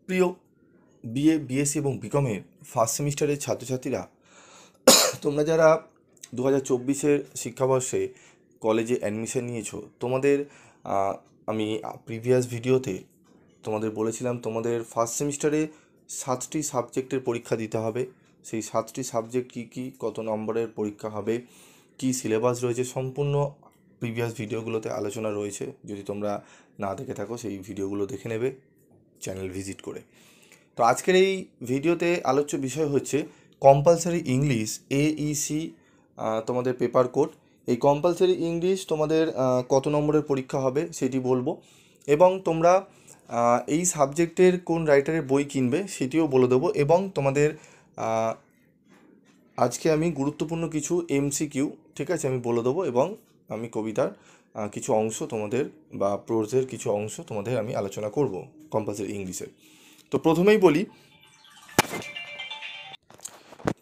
প্রিয় BA BSc এবং বিকমের first সেমিস্টারের ছাত্রছাত্রীরা, তোমরা যারা 2024-এর শিক্ষাবর্ষে কলেজে অ্যাডমিশন নিয়েছো, তোমাদের আমি প্রিভিয়াস ভিডিওতে তোমাদের বলেছিলাম তোমাদের ফার্স্ট সেমিস্টারে 7টি সাবজেক্টের পরীক্ষা দিতে হবে। সেই 7টি সাবজেক্ট কী কী, কত নম্বরের পরীক্ষা হবে, কী সিলেবাস রয়েছে, সম্পূর্ণ প্রিভিয়াস ভিডিওগুলোতে আলোচনা রয়েছে। যদি তোমরা না দেখে থাকো সেই ভিডিওগুলো দেখে নেবে চ্যানেল ভিজিট করে। তো আজকের এই ভিডিওতে আলোচ্য বিষয় হচ্ছে কম্পালসারি ইংলিশ AEC তোমাদের পেপার কোড। এই কম্পালসারি ইংলিশ তোমাদের কত নম্বরের পরীক্ষা হবে সেটি বলবো, এবং তোমরা এই সাবজেক্টের কোন রাইটারের বই কিনবে সেটিও বলে দেবো, এবং তোমাদের আজকে আমি গুরুত্বপূর্ণ কিছু MCQ, ঠিক আছে, আমি বলে দেবো, এবং আমি কবিতার কিছু অংশ তোমাদের বা প্রোজের কিছু অংশ তোমাদের আমি আলোচনা করব কম্পালসারি ইংলিশের। তো প্রথমেই বলি,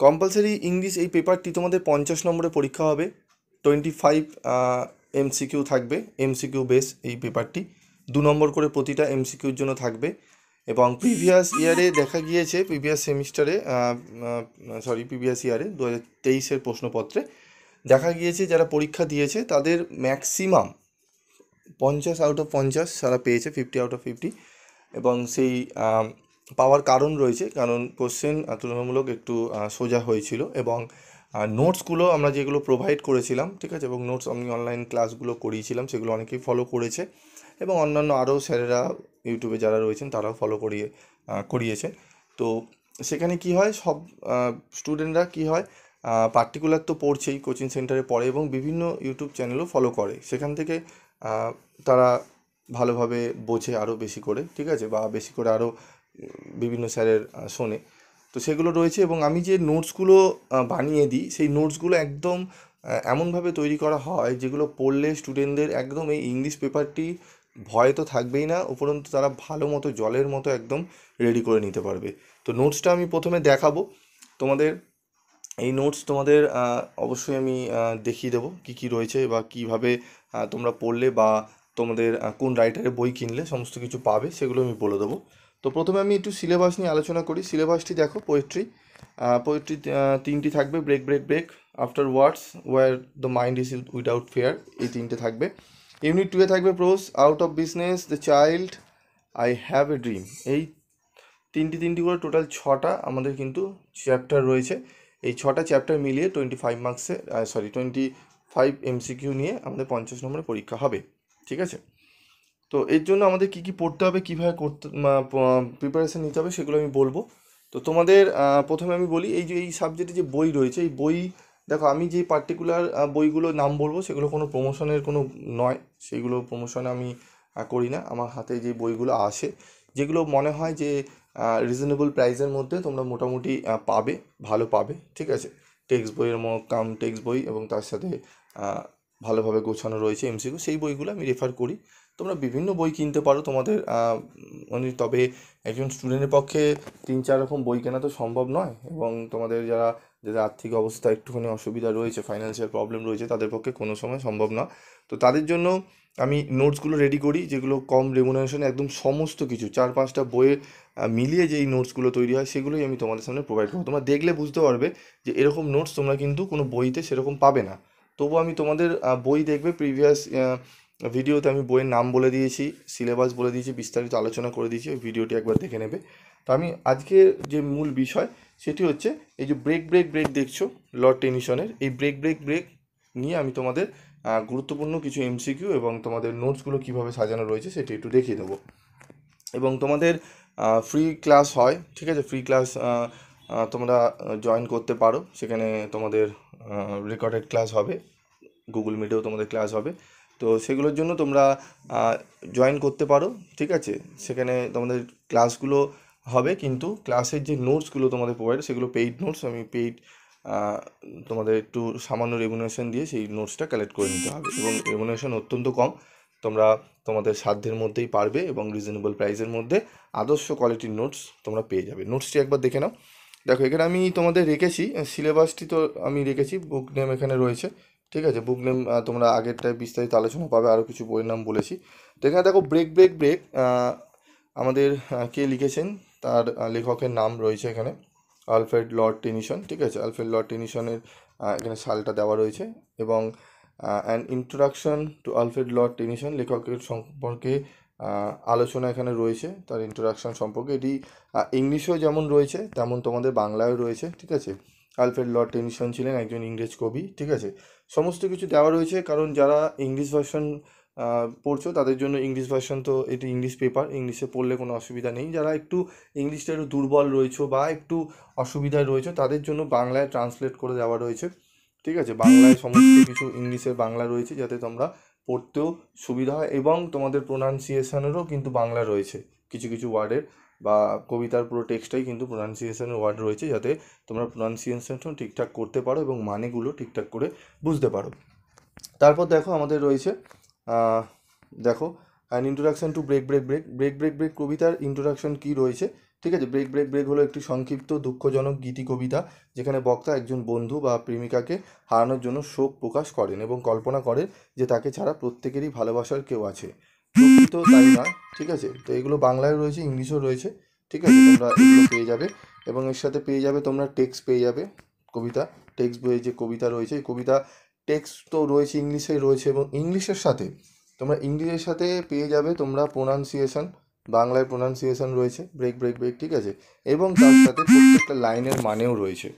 কম্পালসারি ইংলিশ এই পেপারটি তোমাদের 50 নম্বরের পরীক্ষা হবে। 25 MCQ থাকবে, MCQ বেস এই পেপারটি। 2 নম্বর করে প্রতিটা MCQর জন্য থাকবে। এবং প্রিভিয়াস ইয়ারে দেখা গিয়েছে, প্রিভিয়াস ইয়ারে 2023-এর প্রশ্নপত্রে দেখা গিয়েছে যারা পরীক্ষা দিয়েছে তাদের ম্যাক্সিমাম 50 আউট অফ 50 তারা পেয়েছে, 50 আউট অফ 50। এবং সেই পাওয়ার কারণ রয়েছে, কারণ কোশ্চেন তুলনামূলক একটু সোজা হয়েছিল, এবং নোটসগুলো আমরা যেগুলো প্রোভাইড করেছিলাম, ঠিক আছে, এবং নোটস আমি অনলাইন ক্লাসগুলো করিয়েছিলাম, সেগুলো অনেকেই ফলো করেছে, এবং অন্যান্য আরও স্যারেরা ইউটিউবে যারা রয়েছেন তারাও ফলো করিয়েছে। তো সেখানে কি হয়, সব স্টুডেন্টরা কি হয়, পার্টিকুলার তো পড়ছেই, কোচিং সেন্টারে পড়ে এবং বিভিন্ন ইউটিউব চ্যানেলও ফলো করে, সেখান থেকে তারা ভালোভাবে বোঝে আরও বেশি করে, ঠিক আছে, বা বেশি করে আরও বিভিন্ন স্যারের শোনে। তো সেগুলো রয়েছে, এবং আমি যে নোটসগুলো বানিয়ে দিই সেই নোটসগুলো একদম এমনভাবে তৈরি করা হয় যেগুলো পড়লে স্টুডেন্টদের একদম এই ইংলিশ পেপারটি ভয় তো থাকবেই না, উপরন্তু তারা ভালো মতো জলের মতো একদম রেডি করে নিতে পারবে। তো নোটসটা আমি প্রথমে দেখাবো তোমাদের। এই নোটস তোমাদের অবশ্যই আমি দেখিয়ে দেবো কী কী রয়েছে বা কীভাবে তোমরা পড়লে বা তোমাদের কোন রাইটারের বই কিনলে সমস্ত কিছু পাবে সেগুলো আমি বলে দেবো। তো প্রথমে আমি একটু সিলেবাস নিয়ে আলোচনা করি। সিলেবাসটি দেখো, পোয়েট্রি 3টি থাকবে, break break break, afterwards, where the mind is without fear, এই 3টে থাকবে। ইউনিট 2-এ থাকবে prose, out of business, the child, I have a dream. এই তিনটি করে টোটাল 6টা আমাদের কিন্তু চ্যাপ্টার রয়েছে। এই 6টা চ্যাপ্টার মিলিয়ে 25 MCQ নিয়ে আমাদের 50 নম্বরের পরীক্ষা হবে, ঠিক আছে। তো এর জন্য আমাদের কী কী পড়তে হবে, কীভাবে প্রিপারেশান নিতে হবে সেগুলো আমি বলবো। তো তোমাদের প্রথমে আমি বলি, এই যে এই সাবজেক্টে যে বই রয়েছে, এই বই দেখো, আমি যে পার্টিকুলার বইগুলো নাম বলবো সেগুলো কোনো প্রমোশনের কোনো নয়, সেইগুলো প্রমোশন আমি করি না। আমার হাতে যে বইগুলো আসে, যেগুলো মনে হয় যে রিজনেবল প্রাইসের মধ্যে তোমরা মোটামুটি পাবে, ভালো পাবে, ঠিক আছে। টেক্সট বইয়ের টেক্সট বই এবং তার সাথে ভালোভাবে গোছানো রয়েছে MCQ, সেই বইগুলো আমি রেফার করি। তোমরা বিভিন্ন বই কিনতে পারো তোমাদের তবে একজন স্টুডেন্টের পক্ষে 3-4 রকম বই কেনা তো সম্ভব নয়, এবং তোমাদের যাদের আর্থিক অবস্থা একটুখানি অসুবিধা রয়েছে, ফাইন্যান্সিয়াল প্রবলেম রয়েছে, তাদের পক্ষে কোনো সময় সম্ভব না। তো তাদের জন্য আমি নোটসগুলো রেডি করি, যেগুলো কম রেমুনারেশনে একদম সমস্ত কিছু 4-5টা বইয়ের মিলিয়ে যেই নোটসগুলো তৈরি হয় সেগুলোই আমি তোমাদের সামনে প্রোভাইড করবো। তোমরা দেখলে বুঝতে পারবে যে এরকম নোটস তোমরা কিন্তু কোনো বইতে সেরকম পাবে না। তবু আমি তোমাদের বই দেখবে, প্রিভিয়াস ভিডিওতে আমি বইয়ের নাম বলে দিয়েছি, সিলেবাস বলে দিয়েছি, বিস্তারিত আলোচনা করে দিয়েছি, ওই ভিডিওটি একবার দেখে নেবে। তো আমি আজকে যে মূল বিষয় সেটি হচ্ছে এই যে ব্রেক ব্রেক ব্রেক দেখছো লর্ড টেনিসনের, এই ব্রেক ব্রেক ব্রেক নিয়ে আমি তোমাদের গুরুত্বপূর্ণ কিছু MCQ এবং তোমাদের নোটসগুলো কীভাবে সাজানো রয়েছে সেটি একটু দেখিয়ে দেবো। এবং তোমাদের ফ্রি ক্লাস হয়, ঠিক আছে, ফ্রি ক্লাস তোমরা জয়েন করতে পারো, সেখানে তোমাদের রেকর্ডেড ক্লাস হবে, গুগল মিটেও তোমাদের ক্লাস হবে। তো সেগুলোর জন্য তোমরা জয়েন করতে পারো, ঠিক আছে। সেখানে তোমাদের ক্লাসগুলো হবে, কিন্তু ক্লাসের যে নোটসগুলো তোমাদের প্রোভাইড সেগুলো পেইড নোটস, আমি পেইড তোমাদের একটু সামান্য রেমুনারেশন দিয়ে সেই নোটসটা কালেক্ট করে নিতে হবে, এবং রেমুনারেশন অত্যন্ত কম, তোমরা তোমাদের সাধ্যের মধ্যেই পারবে এবং রিজনেবল প্রাইসের মধ্যে আদর্শ কোয়ালিটির নোটস তোমরা পেয়ে যাবে। নোটসটি একবার দেখে নাও। দেখো, এখানে আমি তোমাদের রেখেছি সিলেবাসটি, তো আমি রেখেছি, বুক নেম এখানে রয়েছে, ঠিক আছে। বুক নেম তোমরা আগেরটায় বিস্তারিত আলোচনা পাবে, আরও কিছু বইয়ের নাম বলেছি। তো এখানে দেখো, ব্রেক ব্রেক ব্রেক আমাদের কে লিখেছেন, তার লেখকের নাম রয়েছে এখানে আলফ্রেড লর্ড টেনিসন, ঠিক আছে। আলফ্রেড লর্ড টেনিসনের এখানে সালটা দেওয়া রয়েছে, এবং an introduction two Alfred Lord Tennyson, লেখকের সম্পর্কে আলোচনা এখানে রয়েছে, তার ইন্ট্রোডাকশন সম্পর্কে। এটি ইংলিশেও যেমন রয়েছে তেমন তোমাদের বাংলায়ও রয়েছে, ঠিক আছে। আলফ্রেড লর্ড টেনিসন ছিলেন একজন ইংরেজ কবি, ঠিক আছে। সমস্ত কিছু দেওয়া রয়েছে, কারণ যারা ইংলিশ ভার্সন পড়ছো তাদের জন্য ইংলিশ ভার্সন, তো এটি ইংলিশ পেপার, ইংলিশে পড়লে কোনো অসুবিধা নেই। যারা একটু ইংলিশটা একটু দুর্বল রয়েছে বা একটু অসুবিধায় রয়েছে তাদের জন্য বাংলায় ট্রান্সলেট করে দেওয়া রয়েছে, ঠিক আছে। বাংলায় সমস্ত কিছু ইংলিশে বাংলা রয়েছে যাতে তোমরা পড়তেও সুবিধা হয়, এবং তোমাদের প্রোনাউন্সিয়েশনেরও কিন্তু বাংলা রয়েছে কিছু কিছু ওয়ার্ডের, বা কবিতার পুরো টেক্সটাই কিন্তু প্রোনাউন্সিয়েশনের ওয়ার্ড রয়েছে যাতে তোমরা প্রোনাউন্সিয়েশন ঠিকঠাক করতে পারো এবং মানেগুলো ঠিকঠাক করে বুঝতে পারো। তারপর দেখো আমাদের রয়েছে দেখো an introduction to break break break. Break break break কবিতার ইন্ট্রোডাকশন কী রয়েছে, ঠিক আছে। ব্রেক ব্রেক ব্রেক হলো একটি সংক্ষিপ্ত দুঃখজনক গীতি কবিতা, যেখানে বক্তা একজন বন্ধু বা প্রেমিকাকে হারানোর জন্য শোক প্রকাশ করেন এবং কল্পনা করেন যে তাকে ছাড়া প্রত্যেকেরই ভালোবাসার কেউ আছে। প্রকৃত তাই নয়, ঠিক আছে। তো এগুলো বাংলায় রয়েছে, ইংলিশেও রয়েছে, ঠিক আছে। তোমরা এগুলো পেয়ে যাবে, এবং এর সাথে পেয়ে যাবে তোমরা টেক্সট পেয়ে যাবে, কবিতা টেক্সট বইয়ে যে কবিতা রয়েছে, এই কবিতা টেক্সট তো রয়েছে, ইংলিশেই রয়েছে, এবং ইংলিশের সাথে তোমরা ইংলিশের সাথে পেয়ে যাবে তোমরা প্রোনাউন্সিয়েশন, বাংলায় প্রোনাউন্সিয়েশন রয়েছে ব্রেক ব্রেক ব্রেক, ঠিক আছে। এবং তার সাথে প্রত্যেকটা লাইনের মানেও রয়েছে,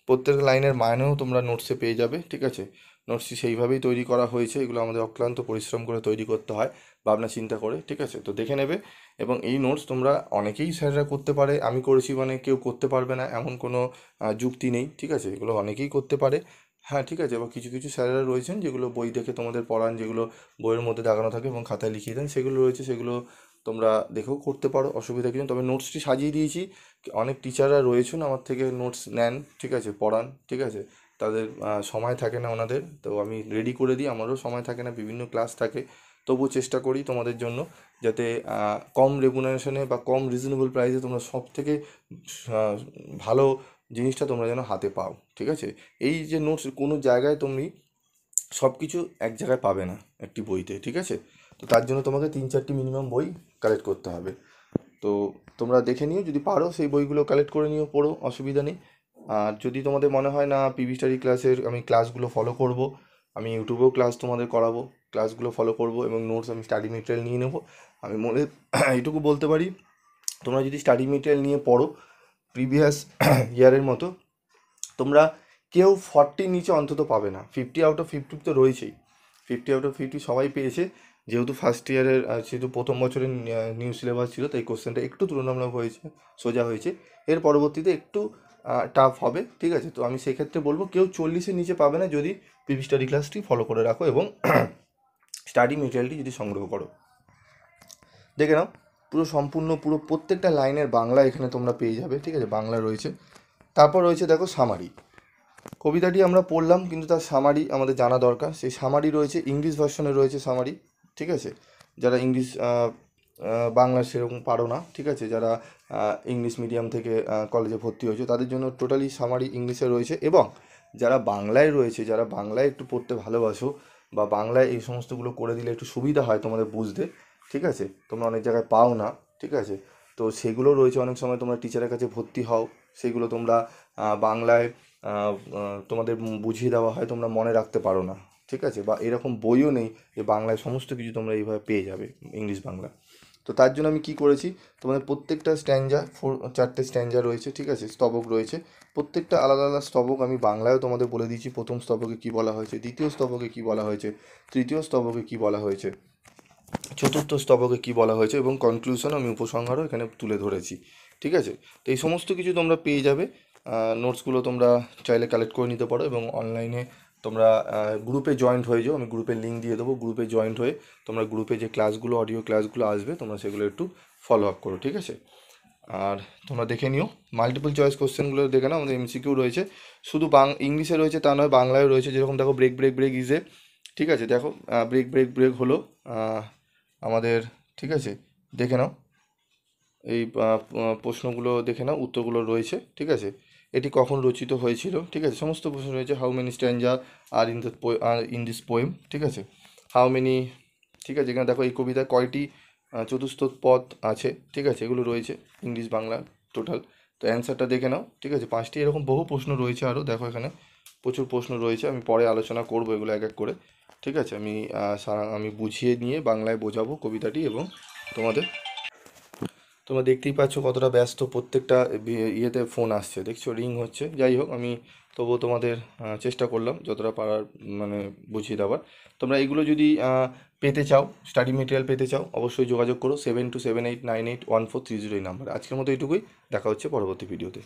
প্রত্যেকটা লাইনের মানেও তোমরা নোটসে পেয়ে যাবে, ঠিক আছে। নোটসটি সেইভাবেই তৈরি করা হয়েছে, এগুলো আমাদের অক্লান্ত পরিশ্রম করে তৈরি করতে হয়, ভাবনা চিন্তা করে, ঠিক আছে। তো দেখে নেবে, এবং এই নোটস তোমরা অনেকেই স্যাররা করতে পারে, আমি করেছি মানে কেউ করতে পারবে না এমন কোনো যুক্তি নেই, ঠিক আছে। এগুলো অনেকেই করতে পারে, হ্যাঁ, ঠিক আছে। এবং কিছু কিছু স্যারেরা রয়েছেন যেগুলো বই দেখে তোমাদের পড়ান, যেগুলো বইয়ের মধ্যে দাগানো থাকে এবং খাতায় লিখিয়ে দেন, সেগুলো রয়েছে, সেগুলো তোমরা দেখেও করতে পারো, অসুবিধা কিছু। তবে নোটসটি সাজিয়ে দিয়েছি, অনেক টিচাররা রয়েছেন আমার থেকে নোটস নেন, ঠিক আছে, পড়ান, ঠিক আছে। তাদের সময় থাকে না ওনাদের, তো আমি রেডি করে দিই, আমারও সময় থাকে না, বিভিন্ন ক্লাস থাকে, তবুও চেষ্টা করি তোমাদের জন্য যাতে কম রেমুনারেশনে বা কম রিজনেবল প্রাইসে তোমরা সব থেকে ভালো জিনিসটা তোমরা যেন হাতে পাও, ঠিক আছে। এই যে নোটস কোনো জায়গায় তুমি সব কিছু এক জায়গায় পাবে না একটি বইতে, ঠিক আছে। তো তার জন্য তোমাকে 3-4টি মিনিমাম বই কালেক্ট করতে হবে। তো তোমরা দেখে নিও, যদি পারো সেই বইগুলো কালেক্ট করে নিও, পড়ো, অসুবিধা নেই। আর যদি তোমাদের মনে হয় না পিভি স্টাডি ক্লাসের আমি ক্লাসগুলো ফলো করব, আমি ইউটিউবেও ক্লাস তোমাদের করাবো, ক্লাসগুলো ফলো করব এবং নোটস আমি স্টাডি মেটেরিয়াল নিয়ে নেবো, আমি মনে এইটুকু বলতে পারি, তোমরা যদি স্টাডি মেটেরিয়াল নিয়ে পড়ো প্রিভিয়াস ইয়ারের মতো, তোমরা কেউ 40 নিচে অন্তত পাবে না। 50 আউট অফ 50 তো রয়েছেই, 50 আউট অফ 50 সবাই পেয়েছে, যেহেতু ফার্স্ট ইয়ারের যেহেতু প্রথম বছরের নিউ সিলেবাস ছিল, তাই কোশ্চেনটা একটু তুলনামূলক হয়েছে, সোজা হয়েছে। এর পরবর্তীতে একটু টাফ হবে, ঠিক আছে। তো আমি সেক্ষেত্রে বলবো কেউ 40-এর নিচে পাবে না যদি পিভি স্টাডি ক্লাসটি ফলো করে রাখো এবং স্টাডি মেটেরিয়ালটি যদি সংগ্রহ করো। দেখে নাও, পুরো সম্পূর্ণ পুরো প্রত্যেকটা লাইনের বাংলা এখানে তোমরা পেয়ে যাবে, ঠিক আছে, বাংলা রয়েছে। তারপর রয়েছে দেখো সামারি। কবিতাটি আমরা পড়লাম, কিন্তু তার সামারি আমাদের জানা দরকার। সেই সামারি রয়েছে, ইংলিশ ভার্সনে রয়েছে সামারি, ঠিক আছে। যারা ইংলিশ বাংলা সেরকম পারো না, ঠিক আছে, যারা ইংলিশ মিডিয়াম থেকে কলেজে ভর্তি হয়েছে তাদের জন্য টোটালি সামারি ইংলিশে রয়েছে। এবং যারা বাংলায় রয়েছে, যারা বাংলায় একটু পড়তে ভালোবাসো বা বাংলায় এই সমস্তগুলো করে দিলে একটু সুবিধা হয় তোমাদের বুঝতে, ঠিক আছে, তোমরা অনেক জায়গায় পাও না, ঠিক আছে। তো সেগুলো রয়েছে, অনেক সময় তোমরা টিচারের কাছে ভর্তি হও, সেগুলো তোমরা বাংলায় তোমাদের বুঝিয়ে দেওয়া হয়, তোমরা মনে রাখতে পারো না, ঠিক আছে। বা এরকম বইও নেই যে বাংলায় সমস্ত কিছু তোমরা এইভাবে পেয়ে যাবে ইংলিশ বাংলা। তো তার জন্য আমি কি করেছি, তোমাদের প্রত্যেকটা স্ট্যাঞ্জা 4-4টে স্ট্যাঞ্জা রয়েছে, ঠিক আছে, স্তবক রয়েছে, প্রত্যেকটা আলাদা আলাদা স্তবক আমি বাংলায়ও তোমাদের বলে দিয়েছি। প্রথম স্তবকে কী বলা হয়েছে, দ্বিতীয় স্তবকে কী বলা হয়েছে, তৃতীয় স্তবকে কী বলা হয়েছে, চতুর্থ স্তবকে কী বলা হয়েছে, এবং কনক্লুশন আমি উপসংহারও এখানে তুলে ধরেছি, ঠিক আছে। তো এই সমস্ত কিছু তোমরা পেয়ে যাবে। নোটসগুলো তোমরা চাইলে কালেক্ট করে নিতে পারো, এবং অনলাইনে তোমরা গ্রুপে জয়েন্ট হয়ে যাও, আমি গ্রুপের লিঙ্ক দিয়ে দেবো, গ্রুপে জয়েন্ট হয়ে তোমরা গ্রুপে যে ক্লাসগুলো অডিও ক্লাসগুলো আসবে তোমরা সেগুলো একটু ফলো আপ করো, ঠিক আছে। আর তোমরা দেখে নিও মাল্টিপল চয়েস কোশ্চেনগুলো, দেখে নাও, আমাদের এমসিকিউ রয়েছে, শুধু ইংলিশে রয়েছে তা নয়, বাংলায় রয়েছে। যেরকম দেখো ব্রেক ব্রেক ব্রেক ইজে, ঠিক আছে, দেখো ব্রেক ব্রেক ব্রেক হলো আমাদের, ঠিক আছে, দেখে নাও এই প্রশ্নগুলো, দেখে নাও উত্তরগুলো রয়েছে, ঠিক আছে। এটি কখন রচিত হয়েছিল, ঠিক আছে, সমস্ত প্রশ্ন রয়েছে। How many stanza are in this poem, ঠিক আছে, হাউ মেনি, ঠিক আছে। এখানে দেখো এই কবিতায় কয়টি চতুষ্পদ পদ আছে, ঠিক আছে, এগুলো রয়েছে ইংলিশ বাংলা টোটাল। তো অ্যান্সারটা দেখে নাও, ঠিক আছে। 5টি এরকম বহু প্রশ্ন রয়েছে, আরও দেখো এখানে প্রচুর প্রশ্ন রয়েছে, আমি পরে আলোচনা করবো এগুলো এক এক করে, ঠিক আছে। আমি বুঝিয়ে নিয়ে বাংলায় বোঝাবো কবিতাটি, এবং তোমাদের তোমরা দেখতেই পাচ্ছ কতটা ব্যস্ত, প্রত্যেকটা ইয়েতে ফোন আসছে, দেখছো রিং হচ্ছে। যাই হোক, আমি তবুও তোমাদের চেষ্টা করলাম যতটা পারার মানে বুঝিয়ে দেওয়ার। তোমরা এগুলো যদি পেতে চাও, স্টাডি মেটেরিয়াল পেতে চাও, অবশ্যই যোগাযোগ করো 7278981430 এই নাম্বারে। আজকের মতো এইটুকুই, দেখা হচ্ছে পরবর্তী ভিডিওতে।